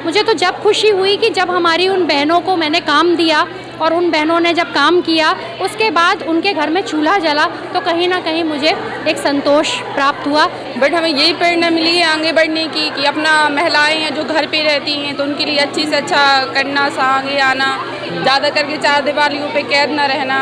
मुझे तो जब खुशी हुई कि जब हमारी उन बहनों को मैंने काम दिया और उन बहनों ने जब काम किया उसके बाद उनके घर में चूल्हा जला, तो कहीं ना कहीं मुझे एक संतोष प्राप्त हुआ। बट हमें यही प्रेरणा मिली है आगे बढ़ने की कि अपना महिलाएं हैं जो घर पे रहती हैं तो उनके लिए अच्छी से अच्छा करना, आगे आना, ज़्यादा करके चार दीवारियों पे कैद न रहना।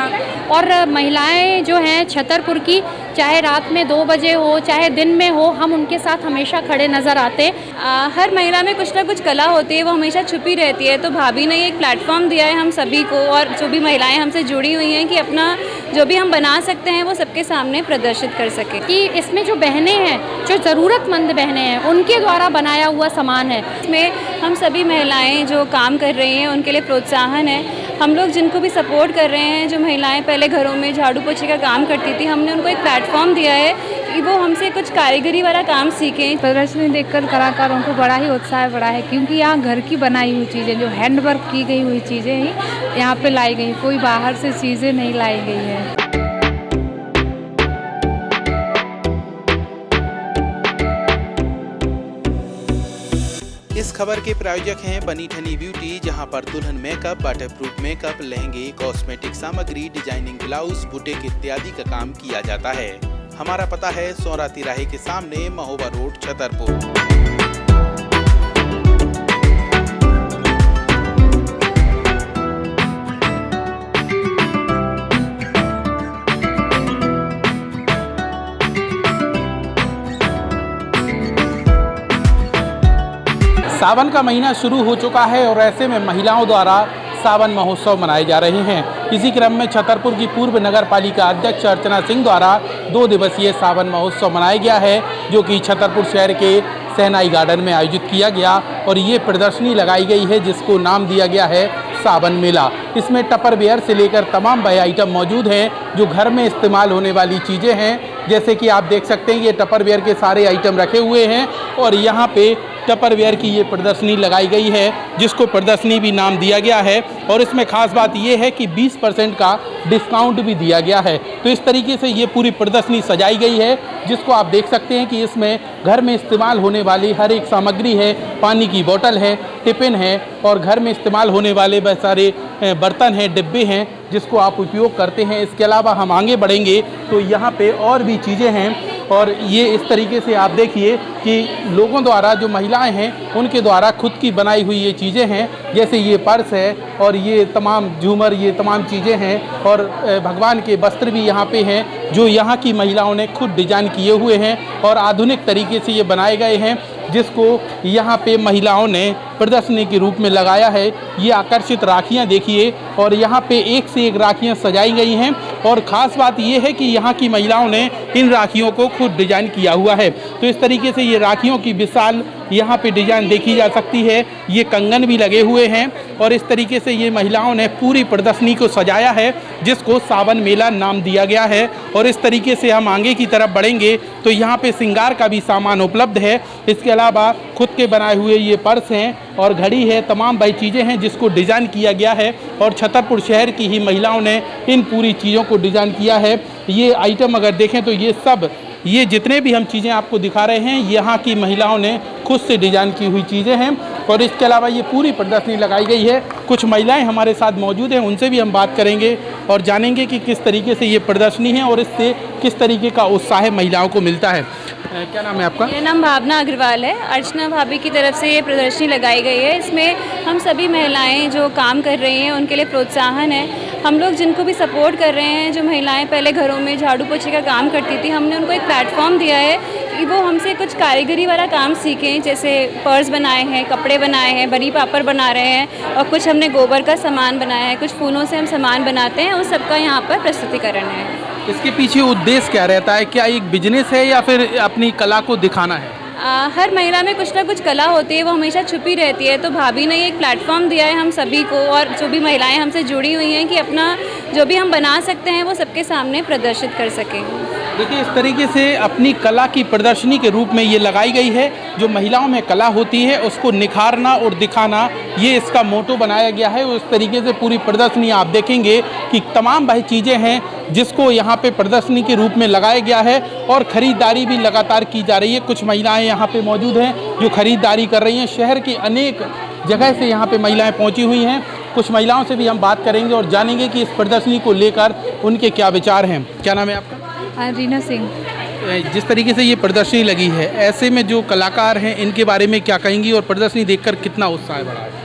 और महिलाएं जो हैं छतरपुर की, चाहे रात में 2 बजे हो चाहे दिन में हो, हम उनके साथ हमेशा खड़े नज़र आते हैं। हर महिला में कुछ ना कुछ कला होती है, वो हमेशा छुपी रहती है। तो भाभी ने एक प्लेटफॉर्म दिया है हम सभी को, और जो भी महिलाएं हमसे जुड़ी हुई हैं कि अपना जो भी हम बना सकते हैं वो सबके सामने प्रदर्शित कर सकें। कि इसमें जो बहनें हैं, जो ज़रूरतमंद बहनें हैं, उनके द्वारा बनाया हुआ सामान है। इसमें हम सभी महिलाएं जो काम कर रही हैं उनके लिए प्रोत्साहन है। हम लोग जिनको भी सपोर्ट कर रहे हैं, जो महिलाएं पहले घरों में झाड़ू पोछे का काम करती थी, हमने उनको एक प्लेटफॉर्म दिया है कि वो हमसे कुछ कारीगरी वाला काम सीखें। प्रदर्शनी देखकर कलाकारों को बड़ा ही उत्साह बढ़ा है, क्योंकि यहाँ घर की बनाई हुई चीज़ें, जो हैंडवर्क की गई हुई चीज़ें ही यहाँ पे लाई गई, कोई बाहर से चीज़ें नहीं लाई गई है। इस खबर के प्रायोजक हैं बनी ठनी ब्यूटी, जहां पर दुल्हन मेकअप, वाटरप्रूफ मेकअप, लहंगे, कॉस्मेटिक सामग्री, डिजाइनिंग ब्लाउज, बुटीक इत्यादि का काम किया जाता है। हमारा पता है सौरा तिराहे के सामने, महोबा रोड, छतरपुर। सावन का महीना शुरू हो चुका है और ऐसे में महिलाओं द्वारा सावन महोत्सव मनाए जा रहे हैं। इसी क्रम में छतरपुर की पूर्व नगर पालिका अध्यक्ष अर्चना सिंह द्वारा 2 दिवसीय सावन महोत्सव मनाया गया है, जो कि छतरपुर शहर के सहनाई गार्डन में आयोजित किया गया और ये प्रदर्शनी लगाई गई है जिसको नाम दिया गया है सावन मेला। इसमें टपरवेयर से लेकर तमाम वह आइटम मौजूद हैं जो घर में इस्तेमाल होने वाली चीज़ें हैं। जैसे कि आप देख सकते हैं ये टपरवेयर के सारे आइटम रखे हुए हैं और यहाँ पे टपरवेयर की ये प्रदर्शनी लगाई गई है जिसको प्रदर्शनी भी नाम दिया गया है। और इसमें खास बात ये है कि 20% का डिस्काउंट भी दिया गया है। तो इस तरीके से ये पूरी प्रदर्शनी सजाई गई है जिसको आप देख सकते हैं कि इसमें घर में इस्तेमाल होने वाली हर एक सामग्री है। पानी की बोतल है, टिफ़िन है और घर में इस्तेमाल होने वाले वह सारे बर्तन हैं, डिब्बे हैं जिसको आप उपयोग करते हैं। इसके अलावा हम आगे बढ़ेंगे तो यहाँ पे और भी चीज़ें हैं और ये इस तरीके से आप देखिए कि लोगों द्वारा, जो महिलाएं हैं उनके द्वारा खुद की बनाई हुई ये चीज़ें हैं। जैसे ये पर्स है और ये तमाम झूमर, ये तमाम चीज़ें हैं और भगवान के वस्त्र भी यहाँ पे हैं जो यहाँ की महिलाओं ने खुद डिजाइन किए हुए हैं और आधुनिक तरीके से ये बनाए गए हैं, जिसको यहाँ पे महिलाओं ने प्रदर्शनी के रूप में लगाया है। ये आकर्षित राखियाँ देखिए और यहाँ पे एक से एक राखियाँ सजाई गई हैं और ख़ास बात ये है कि यहाँ की महिलाओं ने इन राखियों को खुद डिजाइन किया हुआ है। तो इस तरीके से ये राखियों की विशाल यहाँ पे डिजाइन देखी जा सकती है। ये कंगन भी लगे हुए हैं और इस तरीके से ये महिलाओं ने पूरी प्रदर्शनी को सजाया है जिसको सावन मेला नाम दिया गया है। और इस तरीके से हम आगे की तरफ बढ़ेंगे तो यहाँ पे श्रृंगार का भी सामान उपलब्ध है। इसके अलावा खुद के बनाए हुए ये पर्स हैं और घड़ी है, तमाम वही चीज़ें हैं जिसको डिज़ाइन किया गया है और छतरपुर शहर की ही महिलाओं ने इन पूरी चीज़ों को डिज़ाइन किया है। ये आइटम अगर देखें तो ये सब, ये जितने भी हम चीज़ें आपको दिखा रहे हैं यहाँ की महिलाओं ने खुद से डिज़ाइन की हुई चीज़ें हैं। और इसके अलावा ये पूरी प्रदर्शनी लगाई गई है। कुछ महिलाएं हमारे साथ मौजूद हैं, उनसे भी हम बात करेंगे और जानेंगे कि किस तरीके से ये प्रदर्शनी है और इससे किस तरीके का उत्साह महिलाओं को मिलता है। क्या नाम है आपका? मेरा नाम भावना अग्रवाल है। अर्चना भाभी की तरफ से ये प्रदर्शनी लगाई गई है। इसमें हम सभी महिलाएं जो काम कर रही हैं उनके लिए प्रोत्साहन है। हम लोग जिनको भी सपोर्ट कर रहे हैं, जो महिलाएं पहले घरों में झाड़ू पोछे का काम करती थी, हमने उनको एक प्लेटफॉर्म दिया है कि वो हमसे कुछ कारीगरी वाला काम सीखें। जैसे पर्स बनाए हैं, कपड़े बनाए हैं, बड़ी पापड़ बना रहे हैं और कुछ हमने गोबर का सामान बनाया है, कुछ फूलों से हम सामान बनाते हैं, उस सबका यहाँ पर प्रस्तुतिकरण है। इसके पीछे उद्देश्य क्या रहता है? क्या एक बिजनेस है या फिर अपनी कला को दिखाना है? हर महिला में कुछ ना कुछ कला होती है, वो हमेशा छुपी रहती है। तो भाभी ने एक प्लेटफॉर्म दिया है हम सभी को, और जो भी महिलाएं हमसे जुड़ी हुई हैं कि अपना जो भी हम बना सकते हैं वो सबके सामने प्रदर्शित कर सकें। देखिए, इस तरीके से अपनी कला की प्रदर्शनी के रूप में ये लगाई गई है। जो महिलाओं में कला होती है उसको निखारना और दिखाना, ये इसका मोटो बनाया गया है। उस तरीके से पूरी प्रदर्शनी आप देखेंगे कि तमाम वही चीज़ें हैं जिसको यहाँ पे प्रदर्शनी के रूप में लगाया गया है और ख़रीदारी भी लगातार की जा रही है। कुछ महिलाएं यहाँ पे मौजूद हैं जो ख़रीदारी कर रही हैं। शहर की अनेक जगह से यहाँ पे महिलाएं पहुँची हुई हैं। कुछ महिलाओं से भी हम बात करेंगे और जानेंगे कि इस प्रदर्शनी को लेकर उनके क्या विचार हैं। क्या नाम है आपका? रीना सिंह। जिस तरीके से ये प्रदर्शनी लगी है, ऐसे में जो कलाकार हैं इनके बारे में क्या कहेंगी और प्रदर्शनी देखकर कितना उत्साह बढ़ा है?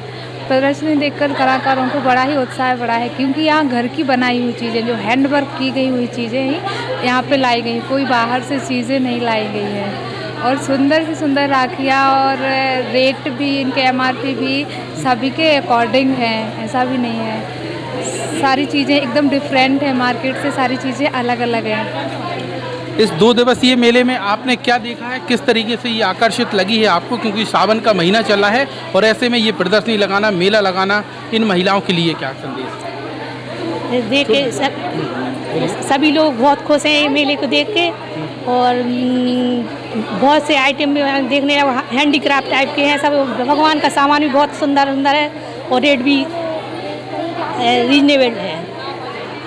प्रदर्शनी देखकर कलाकारों को बड़ा ही उत्साह बढ़ा है, क्योंकि यहाँ घर की बनाई हुई चीज़ें, जो हैंड वर्क की गई हुई चीज़ें ही यहाँ पे लाई गई, कोई बाहर से चीज़ें नहीं लाई गई हैं। और सुंदर से सुंदर राखियाँ और रेट भी इनके MRP भी सभी के अकॉर्डिंग हैं, ऐसा भी नहीं है। सारी चीज़ें एकदम डिफरेंट है, मार्केट से सारी चीज़ें अलग अलग हैं। इस 2 दिवसीय मेले में आपने क्या देखा है, किस तरीके से ये आकर्षित लगी है आपको, क्योंकि सावन का महीना चला है और ऐसे में ये प्रदर्शनी लगाना, मेला लगाना इन महिलाओं के लिए क्या संदेश? देख के सभी लोग बहुत खुश हैं ये मेले को देख के, और बहुत से आइटम भी देखने हैंडीक्राफ्ट टाइप के हैं, सब भगवान का सामान भी बहुत सुंदर सुंदर है और रेट भी रीजनेबल है।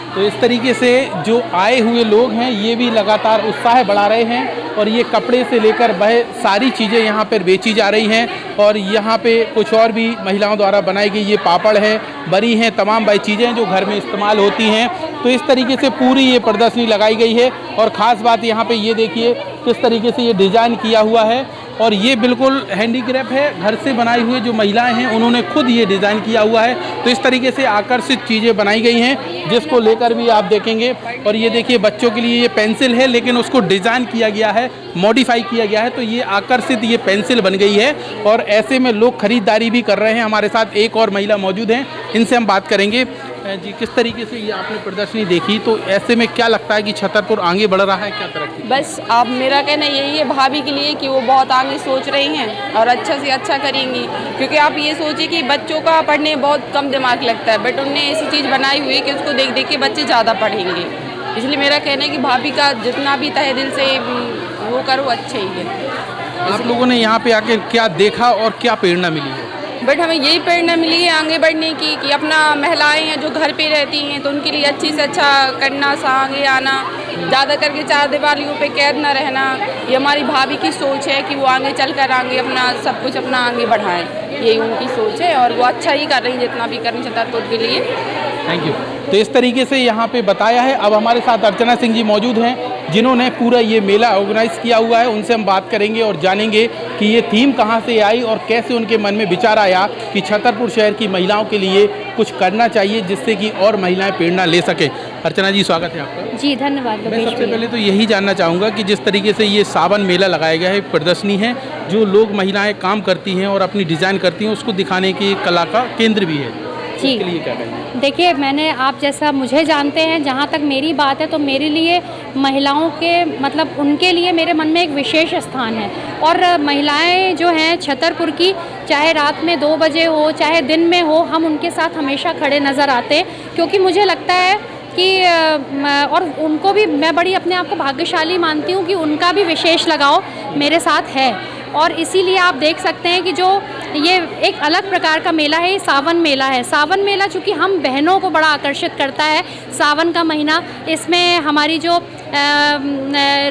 तो इस तरीके से जो आए हुए लोग हैं ये भी लगातार उत्साह बढ़ा रहे हैं और ये कपड़े से लेकर वह सारी चीज़ें यहाँ पर बेची जा रही हैं। और यहाँ पे कुछ और भी महिलाओं द्वारा बनाई गई ये पापड़ है, बरी हैं, तमाम वह चीज़ें जो घर में इस्तेमाल होती हैं। तो इस तरीके से पूरी ये प्रदर्शनी लगाई गई है। और ख़ास बात यहाँ पे ये देखिए किस तरीके से ये डिज़ाइन किया हुआ है, और ये बिल्कुल हैंडीक्राफ्ट है, घर से बनाई हुई जो महिलाएं हैं उन्होंने खुद ये डिज़ाइन किया हुआ है। तो इस तरीके से आकर्षित चीज़ें बनाई गई हैं, जिसको लेकर भी आप देखेंगे। और ये देखिए बच्चों के लिए ये पेंसिल है, लेकिन उसको डिज़ाइन किया गया है, मॉडिफाई किया गया है, तो ये आकर्षित ये पेंसिल बन गई है। और ऐसे में लोग खरीदारी भी कर रहे हैं। हमारे साथ एक और महिला मौजूद हैं, इनसे हम बात करेंगे। जी, किस तरीके से ये आपने प्रदर्शनी देखी, तो ऐसे में क्या लगता है कि छतरपुर आगे बढ़ रहा है, क्या तरक्की? बस अब मेरा कहना यही है भाभी के लिए कि वो बहुत आगे सोच रही हैं और अच्छा से अच्छा करेंगी। क्योंकि आप ये सोचिए कि बच्चों का पढ़ने बहुत कम दिमाग लगता है, बट उनने ऐसी चीज़ बनाई हुई है कि उसको देख देख के बच्चे ज़्यादा पढ़ेंगे। इसलिए मेरा कहना है कि भाभी का जितना भी तहे दिल से वो करो अच्छे ही है। आप लोगों ने यहाँ पे आके क्या देखा और क्या प्रेरणा मिली है? बट हमें यही प्रेरणा मिली है आगे बढ़ने की कि अपना महिलाएं हैं जो घर पे रहती हैं तो उनके लिए अच्छी से अच्छा करना, आगे आना, ज़्यादा करके 4 दीवारियों पे कैद ना रहना। ये हमारी भाभी की सोच है कि वो आगे चल कर आगे अपना सब कुछ अपना आगे बढ़ाएं, यही उनकी सोच है और वो अच्छा ही कर रही हैं जितना भी करनी छतरपुर के लिए। Thank you. तो इस तरीके से यहाँ पे बताया है। अब हमारे साथ अर्चना सिंह जी मौजूद हैं, जिन्होंने पूरा ये मेला ऑर्गेनाइज किया हुआ है। उनसे हम बात करेंगे और जानेंगे कि ये थीम कहाँ से आई और कैसे उनके मन में विचार आया कि छतरपुर शहर की महिलाओं के लिए कुछ करना चाहिए, जिससे कि और महिलाएं प्रेरणा ले सके। अर्चना जी, स्वागत है आपका। जी धन्यवाद। मैं सबसे पहले तो यही जानना चाहूँगा कि जिस तरीके से ये सावन मेला लगाया गया है, प्रदर्शनी है, जो लोग महिलाएं काम करती हैं और अपनी डिज़ाइन करती हैं, उसको दिखाने की कला का केंद्र भी है, जी। उसके लिए क्या कहेंगे? देखिए, मैंने आप जैसा मुझे जानते हैं, जहाँ तक मेरी बात है तो मेरे लिए महिलाओं के मतलब उनके लिए मेरे मन में एक विशेष स्थान है। और महिलाएं जो हैं छतरपुर की, चाहे रात में 2 बजे हो चाहे दिन में हो, हम उनके साथ हमेशा खड़े नज़र आते हैं। क्योंकि मुझे लगता है कि और उनको भी मैं बड़ी अपने आप को भाग्यशाली मानती हूँ कि उनका भी विशेष लगाव मेरे साथ है। और इसीलिए आप देख सकते हैं कि जो ये एक अलग प्रकार का मेला है, ये सावन मेला है। सावन मेला चूँकि हम बहनों को बड़ा आकर्षित करता है, सावन का महीना, इसमें हमारी जो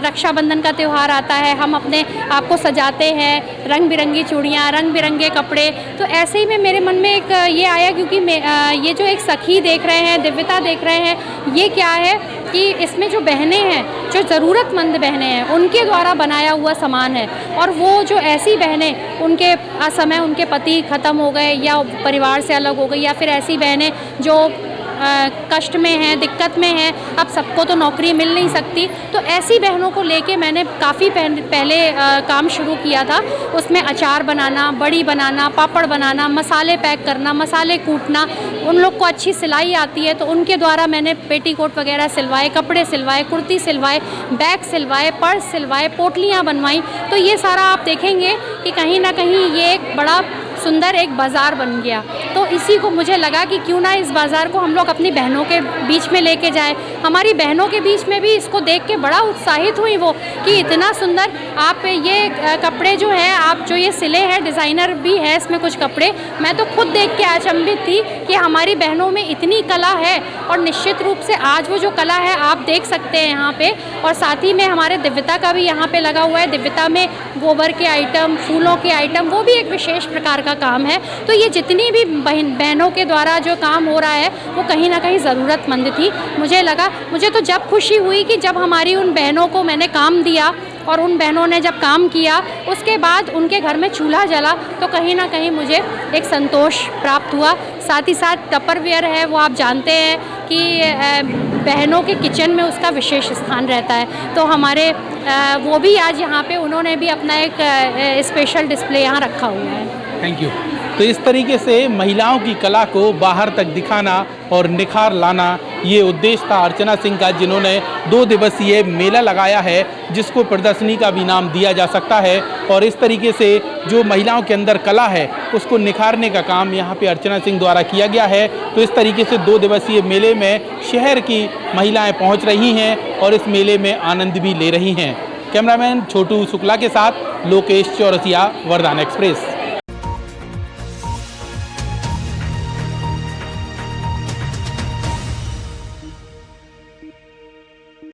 रक्षाबंधन का त्यौहार आता है, हम अपने आप को सजाते हैं, रंग बिरंगी चूड़ियाँ, रंग बिरंगे कपड़े। तो ऐसे ही में मेरे मन में एक ये आया, क्योंकि ये जो एक सखी देख रहे हैं, दिव्यता देख रहे हैं, ये क्या है कि इसमें जो बहनें हैं, जो ज़रूरतमंद बहनें हैं, उनके द्वारा बनाया हुआ सामान है। और वो जो ऐसी बहनें उनके असमय उनके पति ख़त्म हो गए या परिवार से अलग हो गई, या फिर ऐसी बहनें जो कष्ट में हैं, दिक्कत में हैं, अब सबको तो नौकरी मिल नहीं सकती, तो ऐसी बहनों को लेके मैंने काफ़ी पहले काम शुरू किया था। उसमें अचार बनाना, बड़ी बनाना, पापड़ बनाना, मसाले पैक करना, मसाले कूटना। उन लोग को अच्छी सिलाई आती है तो उनके द्वारा मैंने पेटीकोट वगैरह सिलवाए, कपड़े सिलवाए, कुर्ती सिलवाए, बैग सिलवाए, पर्स सिलवाए, पोटलियाँ बनवाई। तो ये सारा आप देखेंगे कि कहीं ना कहीं ये एक बड़ा सुंदर एक बाज़ार बन गया। तो इसी को मुझे लगा कि क्यों ना इस बाज़ार को हम लोग अपनी बहनों के बीच में लेके जाएं। हमारी बहनों के बीच में भी इसको देख के बड़ा उत्साहित हुई वो कि इतना सुंदर आप ये कपड़े जो है आप जो ये सिले हैं, डिज़ाइनर भी है इसमें कुछ कपड़े। मैं तो खुद देख के अचंभित थी कि हमारी बहनों में इतनी कला है और निश्चित रूप से आज वो जो कला है आप देख सकते हैं यहाँ पे। और साथ ही में हमारे दिव्यता का भी यहाँ पे लगा हुआ है। दिव्यता में गोबर के आइटम, फूलों के आइटम, वो भी एक विशेष प्रकार का काम है। तो ये जितनी भी बहनों के द्वारा जो काम हो रहा है वो कहीं ना कहीं ज़रूरतमंद थी। मुझे तो जब खुशी हुई कि जब हमारी उन बहनों को मैंने काम दिया और उन बहनों ने जब काम किया उसके बाद उनके घर में चूल्हा जला, तो कहीं ना कहीं मुझे एक संतोष प्राप्त हुआ। साथ ही साथ टपरवेयर है, वो आप जानते हैं कि बहनों के किचन में उसका विशेष स्थान रहता है। तो हमारे वो भी आज यहाँ पे उन्होंने भी अपना एक स्पेशल डिस्प्ले यहाँ रखा हुआ है। Thank you. तो इस तरीके से महिलाओं की कला को बाहर तक दिखाना और निखार लाना, ये उद्देश्य था अर्चना सिंह का, जिन्होंने 2 दिवसीय मेला लगाया है जिसको प्रदर्शनी का भी नाम दिया जा सकता है। और इस तरीके से जो महिलाओं के अंदर कला है उसको निखारने का काम यहाँ पे अर्चना सिंह द्वारा किया गया है। तो इस तरीके से 2 दिवसीय मेले में शहर की महिलाएं पहुँच रही हैं और इस मेले में आनंद भी ले रही हैं। कैमरामैन छोटू शुक्ला के साथ लोकेश चौरसिया, वरदान एक्सप्रेस।